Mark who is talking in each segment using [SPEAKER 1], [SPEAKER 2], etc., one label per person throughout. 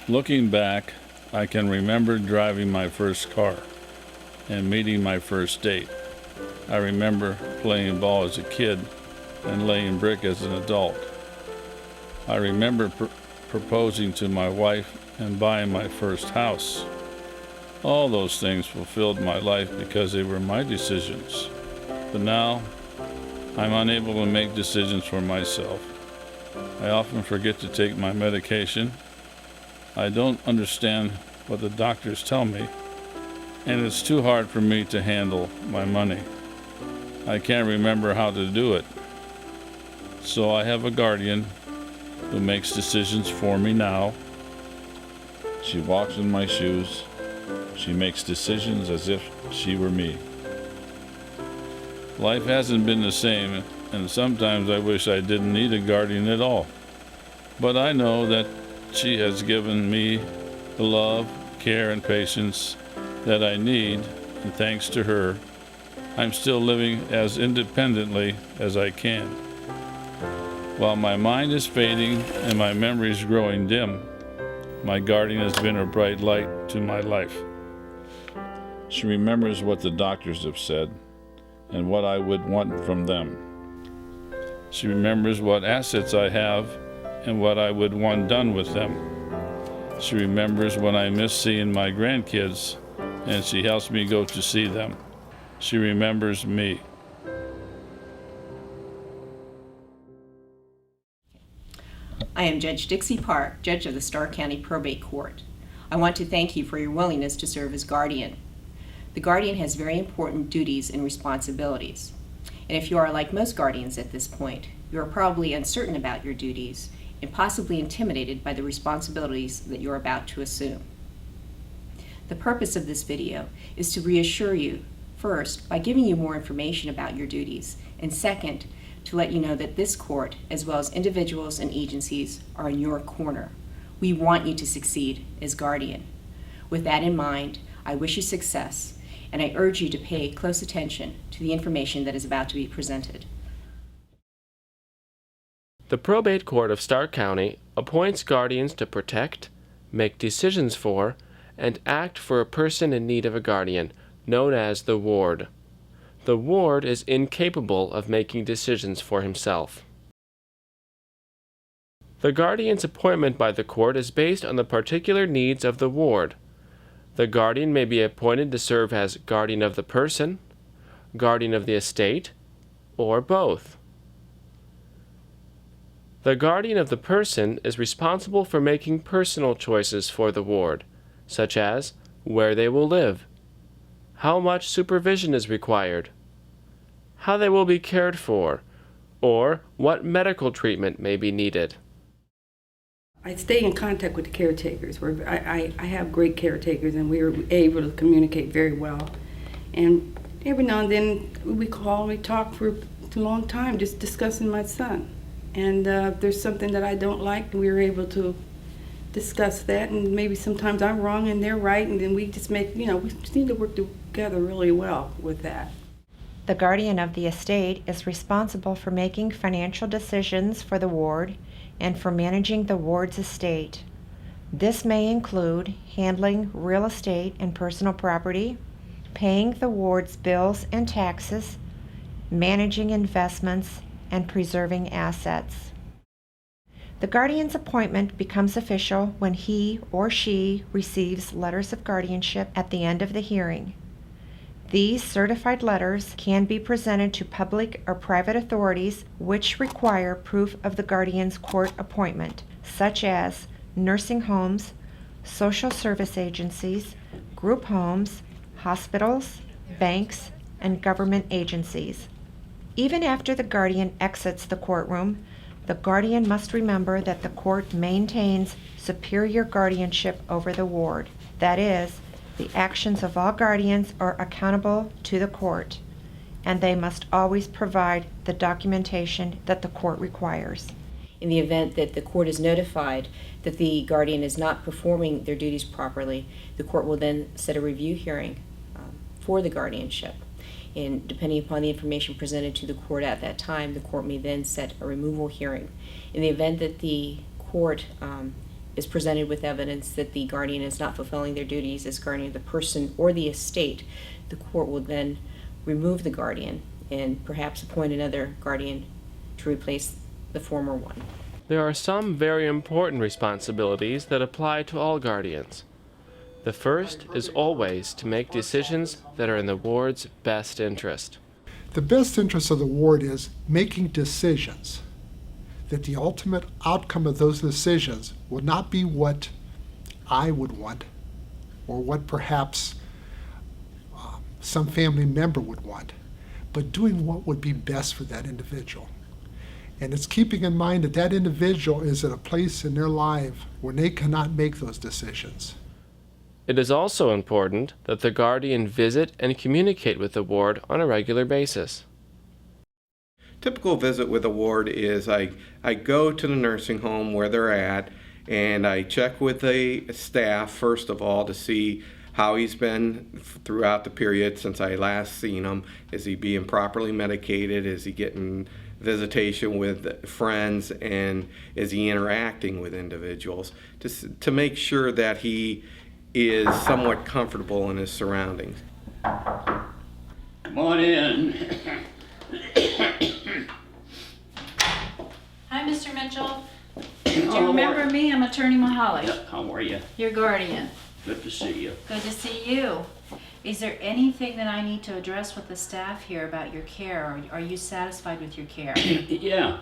[SPEAKER 1] Looking back, I can remember driving my first car and meeting my first date. I remember playing ball as a kid and laying brick as an adult. I remember proposing to my wife and buying my first house. All those things fulfilled my life because they were my decisions. But now, I'm unable to make decisions for myself. I often forget to take my medication. I don't understand what the doctors tell me, and it's too hard for me to handle my money. I can't remember how to do it. So I have a guardian who makes decisions for me now. She walks in my shoes. She makes decisions as if she were me. Life hasn't been the same, and sometimes I wish I didn't need a guardian at all. But I know that she has given me the love, care, and patience that I need, and thanks to her, I'm still living as independently as I can. While my mind is fading and my memories growing dim, my guardian has been a bright light to my life. She remembers what the doctors have said and what I would want from them. She remembers what assets I have and what I would want done with them. She remembers when I miss seeing my grandkids, and she helps me go to see them. She remembers me.
[SPEAKER 2] I am Judge Dixie Park, Judge of the Starr County Probate Court. I want to thank you for your willingness to serve as guardian. The guardian has very important duties and responsibilities. And if you are like most guardians at this point, you are probably uncertain about your duties and possibly intimidated by the responsibilities that you're about to assume. The purpose of this video is to reassure you, first, by giving you more information about your duties, and second, to let you know that this court, as well as individuals and agencies, are in your corner. We want you to succeed as guardian. With that in mind, I wish you success, and I urge you to pay close attention to the information that is about to be presented.
[SPEAKER 3] The Probate Court of Starr County appoints guardians to protect, make decisions for, and act for a person in need of a guardian, known as the ward. The ward is incapable of making decisions for himself. The guardian's appointment by the court is based on the particular needs of the ward. The guardian may be appointed to serve as guardian of the person, guardian of the estate, or both. The guardian of the person is responsible for making personal choices for the ward, such as where they will live, how much supervision is required, how they will be cared for, or what medical treatment may be needed.
[SPEAKER 4] I stay in contact with the caretakers. I have great caretakers, and we are able to communicate very well. And every now and then we call, we talk for a long time, just discussing my son. And if there's something that I don't like, we were able to discuss that, and maybe sometimes I'm wrong and they're right, and then we just make, we just need to work together really well with that.
[SPEAKER 5] The guardian of the estate is responsible for making financial decisions for the ward and for managing the ward's estate. This may include handling real estate and personal property, paying the ward's bills and taxes, managing investments, and preserving assets. The guardian's appointment becomes official when he or she receives letters of guardianship at the end of the hearing. These certified letters can be presented to public or private authorities which require proof of the guardian's court appointment, such as nursing homes, social service agencies, group homes, hospitals, banks, and government agencies. Even after the guardian exits the courtroom, the guardian must remember that the court maintains superior guardianship over the ward. That is, the actions of all guardians are accountable to the court, and they must always provide the documentation that the court requires.
[SPEAKER 2] In the event that the court is notified that the guardian is not performing their duties properly, the court will then set a review hearing for the guardianship. And depending upon the information presented to the court at that time, the court may then set a removal hearing. In the event that the court is presented with evidence that the guardian is not fulfilling their duties as guardian of the person or the estate, the court will then remove the guardian and perhaps appoint another guardian to replace the former one.
[SPEAKER 3] There are some very important responsibilities that apply to all guardians. The first is always to make decisions that are in the ward's best interest.
[SPEAKER 6] The best interest of the ward is making decisions that the ultimate outcome of those decisions will not be what I would want or what perhaps some family member would want, but doing what would be best for that individual. And it's keeping in mind that that individual is at a place in their life when they cannot make those decisions.
[SPEAKER 3] It is also important that the guardian visit and communicate with the ward on a regular basis.
[SPEAKER 7] Typical visit with a ward is I go to the nursing home where they're at, and I check with the staff first of all to see how he's been throughout the period since I last seen him. Is he being properly medicated? Is he getting visitation with friends? And is he interacting with individuals? To make sure that he is somewhat comfortable in his surroundings.
[SPEAKER 8] Come on in.
[SPEAKER 9] Hi, Mr. Mitchell. Do you remember me? I'm Attorney Mahali,
[SPEAKER 8] Yeah, how are you?
[SPEAKER 9] your guardian.
[SPEAKER 8] Good to see you.
[SPEAKER 9] Good to see you. Is there anything that I need to address with the staff here about your care, or are you satisfied with your care?
[SPEAKER 8] Yeah,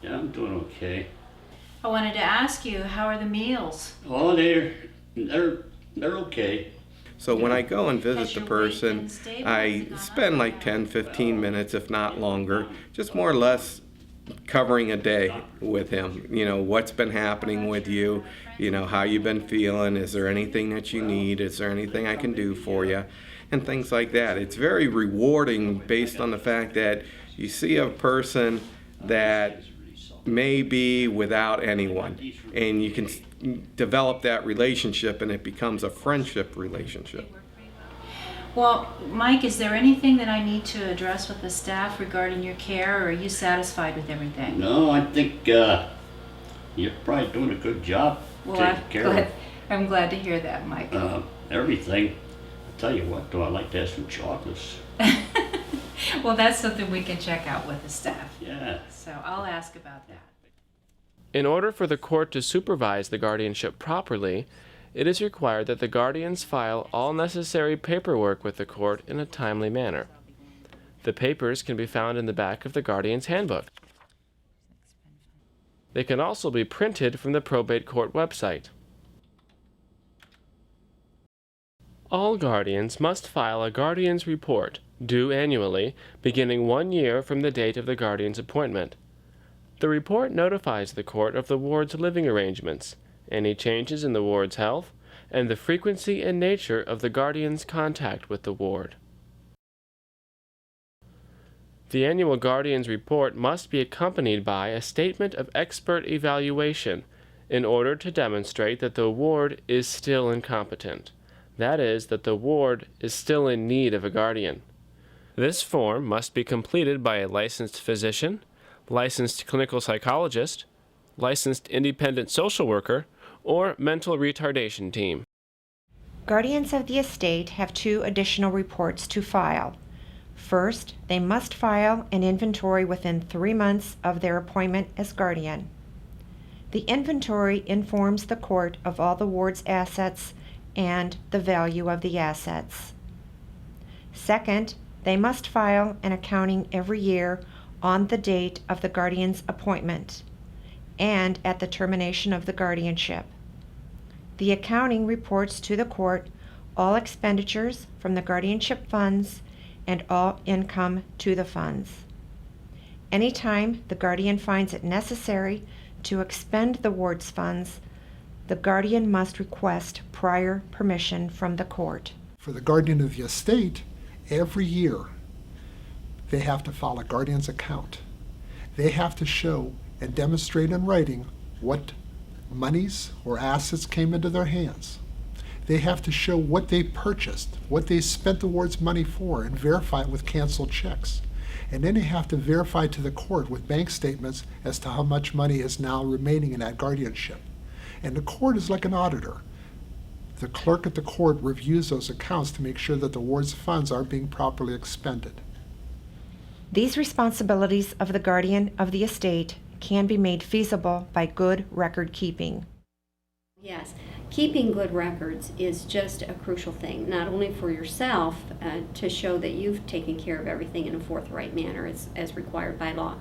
[SPEAKER 8] I'm doing okay.
[SPEAKER 9] I wanted to ask you, how are the meals?
[SPEAKER 8] Oh, they're okay.
[SPEAKER 7] So when I go and visit
[SPEAKER 9] Has
[SPEAKER 7] the
[SPEAKER 9] your weight
[SPEAKER 7] person,
[SPEAKER 9] been stable?
[SPEAKER 7] I
[SPEAKER 9] Has it gone
[SPEAKER 7] spend
[SPEAKER 9] up?
[SPEAKER 7] like 10-15 minutes, if not longer, just more or less covering a day with him. You know, what's been happening with you, you know, how you've been feeling, is there anything that you need, is there anything I can do for you, and things like that. It's very rewarding based on the fact that you see a person that may be without anyone, and you can develop that relationship, and it becomes a friendship relationship.
[SPEAKER 9] Well, Mike, is there anything that I need to address with the staff regarding your care, or are you satisfied with everything?
[SPEAKER 8] No, I think you're probably doing a good job taking care
[SPEAKER 9] I'm glad to hear that, Mike.
[SPEAKER 8] of everything. I'll tell you what, though, I'd like to have some chocolates.
[SPEAKER 9] Well, that's something we can check out with the staff.
[SPEAKER 8] Yeah.
[SPEAKER 9] So I'll ask about that.
[SPEAKER 3] In order for the court to supervise the guardianship properly, it is required that the guardians file all necessary paperwork with the court in a timely manner. The papers can be found in the back of the guardian's handbook. They can also be printed from the probate court website. All guardians must file a guardian's report, due annually, beginning 1 year from the date of the guardian's appointment. The report notifies the court of the ward's living arrangements, any changes in the ward's health, and the frequency and nature of the guardian's contact with the ward. The annual guardian's report must be accompanied by a statement of expert evaluation in order to demonstrate that the ward is still incompetent. That is, that the ward is still in need of a guardian. This form must be completed by a licensed physician, licensed clinical psychologist, licensed independent social worker, or mental retardation team.
[SPEAKER 5] Guardians of the estate have 2 additional reports to file. First, they must file an inventory within 3 months of their appointment as guardian. The inventory informs the court of all the ward's assets and the value of the assets. Second, they must file an accounting every year on the date of the guardian's appointment and at the termination of the guardianship. The accounting reports to the court all expenditures from the guardianship funds and all income to the funds. Anytime the guardian finds it necessary to expend the ward's funds, the guardian must request prior permission from the court.
[SPEAKER 6] For the guardian of the estate, every year they have to file a guardian's account. They have to show and demonstrate in writing what monies or assets came into their hands. They have to show what they purchased, what they spent the ward's money for, and verify it with canceled checks. And then they have to verify to the court with bank statements as to how much money is now remaining in that guardianship. And the court is like an auditor. The clerk at the court reviews those accounts to make sure that the ward's funds are being properly expended.
[SPEAKER 5] These responsibilities of the guardian of the estate can be made feasible by good record keeping.
[SPEAKER 10] Yes, keeping good records is just a crucial thing, not only for yourself to show that you've taken care of everything in a forthright manner as required by law,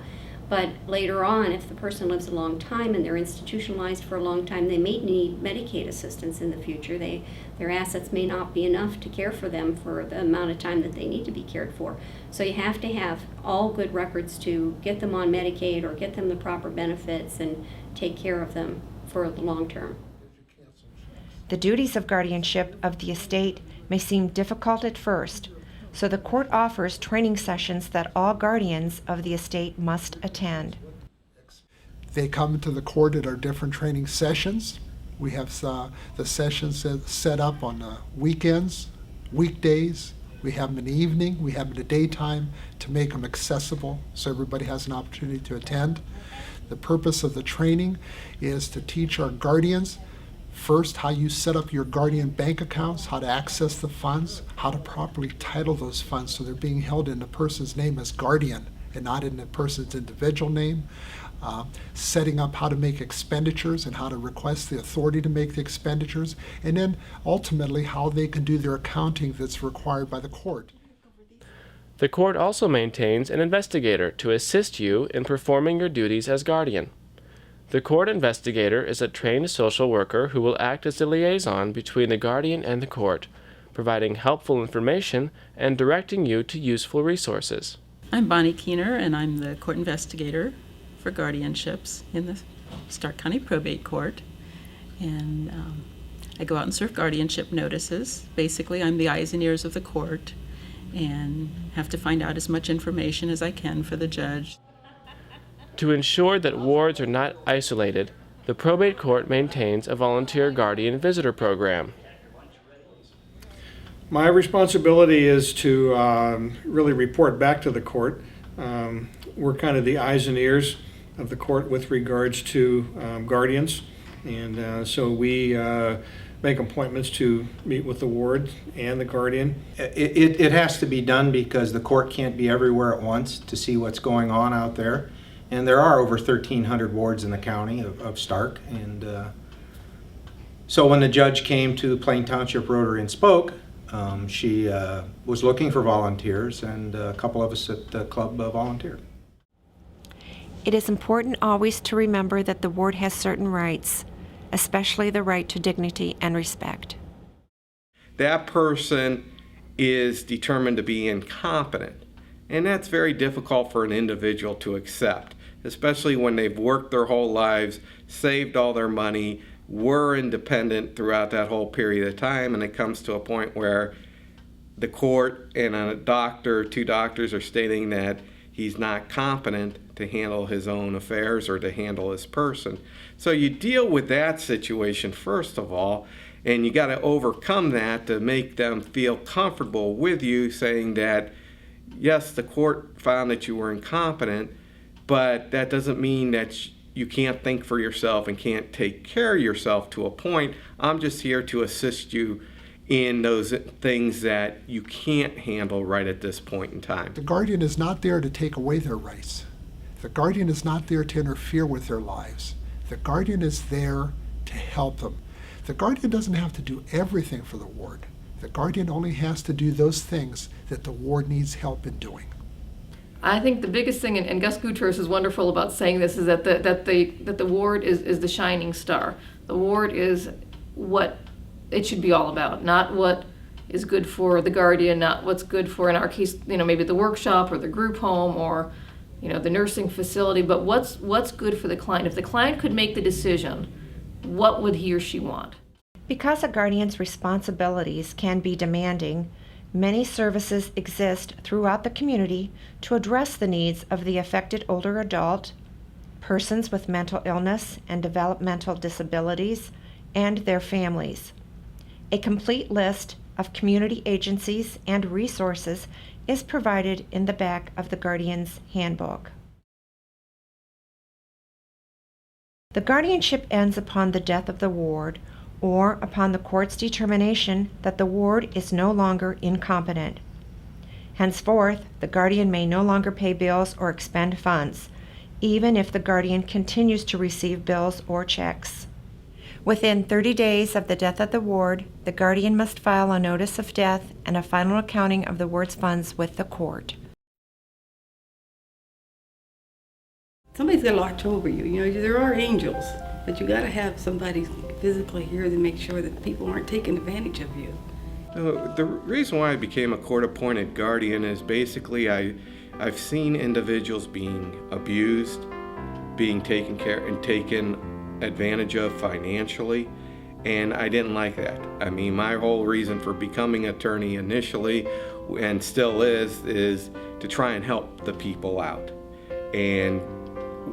[SPEAKER 10] but later on, if the person lives a long time and they're institutionalized for a long time, they may need Medicaid assistance in the future. Their assets may not be enough to care for them for the amount of time that they need to be cared for. So you have to have all good records to get them on Medicaid or get them the proper benefits and take care of them for the long term.
[SPEAKER 5] The duties of guardianship of the estate may seem difficult at first, so the court offers training sessions that all guardians of the estate must attend.
[SPEAKER 6] They come to the court at our different training sessions. We have the sessions set up on weekends, weekdays. We have them in the evening, we have them in the daytime to make them accessible so everybody has an opportunity to attend. The purpose of the training is to teach our guardians first, how you set up your guardian bank accounts, how to access the funds, how to properly title those funds so they're being held in the person's name as guardian and not in the person's individual name. Setting up how to make expenditures and how to request the authority to make the expenditures, and then ultimately how they can do their accounting that's required by the court.
[SPEAKER 3] The court also maintains an investigator to assist you in performing your duties as guardian. The court investigator is a trained social worker who will act as a liaison between the guardian and the court, providing helpful information and directing you to useful resources.
[SPEAKER 11] I'm Bonnie Keener, and I'm the court investigator for guardianships in the Stark County Probate Court. And I go out and serve guardianship notices. Basically, I'm the eyes and ears of the court and have to find out as much information as I can for the judge.
[SPEAKER 3] To ensure that wards are not isolated, the probate court maintains a volunteer guardian visitor program.
[SPEAKER 12] My responsibility is to really report back to the court. We're kind of the eyes and ears of the court with regards to guardians, and so we make appointments to meet with the ward and the guardian.
[SPEAKER 13] It has to be done because the court can't be everywhere at once to see what's going on out there. And there are over 1,300 wards in the county of Stark. And so when the judge came to Plain Township Rotary and spoke, she was looking for volunteers, and a couple of us at the club volunteered.
[SPEAKER 5] It is important always to remember that the ward has certain rights, especially the right to dignity and respect.
[SPEAKER 7] That person is determined to be incompetent, and that's very difficult for an individual to accept, especially when they've worked their whole lives, saved all their money, were independent throughout that whole period of time, and it comes to a point where the court and a doctor, two doctors, are stating that he's not competent to handle his own affairs or to handle his person. So you deal with that situation first of all, and you got to overcome that to make them feel comfortable with you, saying that yes, the court found that you were incompetent, but that doesn't mean that you can't think for yourself and can't take care of yourself to a point. I'm just here to assist you in those things that you can't handle right at this point in time.
[SPEAKER 6] The guardian is not there to take away their rights. The guardian is not there to interfere with their lives. The guardian is there to help them. The guardian doesn't have to do everything for the ward. The guardian only has to do those things that the ward needs help in doing.
[SPEAKER 14] I think the biggest thing, and Gus Gutierrez is wonderful about saying this, is that the ward is the shining star. The ward is what it should be all about, not what is good for the guardian, not what's good for, in our case, maybe the workshop or the group home or, the nursing facility, but what's good for the client. If the client could make the decision, what would he or she want?
[SPEAKER 5] Because a guardian's responsibilities can be demanding, many services exist throughout the community to address the needs of the affected older adult, persons with mental illness and developmental disabilities, and their families. A complete list of community agencies and resources is provided in the back of the Guardian's Handbook. The guardianship ends upon the death of the ward or upon the court's determination that the ward is no longer incompetent. Henceforth, the guardian may no longer pay bills or expend funds, even if the guardian continues to receive bills or checks. Within 30 days of the death of the ward, the guardian must file a notice of death and a final accounting of the ward's funds with the court.
[SPEAKER 4] Somebody's got to watch over you. You know, there are angels, but you got to have somebody physically here to make sure that people aren't taking advantage of you.
[SPEAKER 7] The reason why I became a court-appointed guardian is basically I've seen individuals being abused, being taken advantage of financially, and I didn't like that. I mean, my whole reason for becoming attorney initially, and still is to try and help the people out. And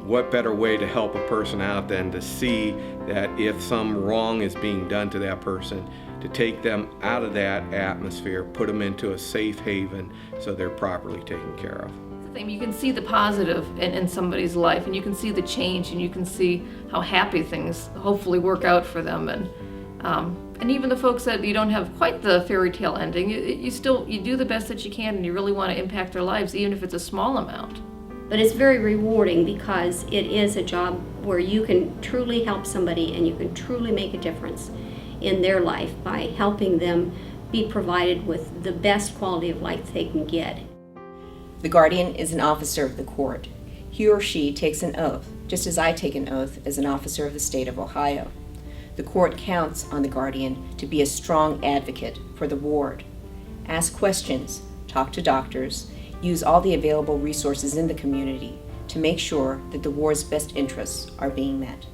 [SPEAKER 7] what better way to help a person out than to see that if some wrong is being done to that person, to take them out of that atmosphere, put them into a safe haven so they're properly taken care of.
[SPEAKER 14] You can see the positive in somebody's life, and you can see the change, and you can see how happy things hopefully work out for them. And even the folks that you don't have quite the fairy tale ending, you do the best that you can, and you really want to impact their lives, even if it's a small amount.
[SPEAKER 10] But it's very rewarding because it is a job where you can truly help somebody and you can truly make a difference in their life by helping them be provided with the best quality of life they can get.
[SPEAKER 2] The guardian is an officer of the court. He or she takes an oath, just as I take an oath as an officer of the state of Ohio. The court counts on the guardian to be a strong advocate for the ward. Ask questions, talk to doctors, use all the available resources in the community to make sure that the ward's best interests are being met.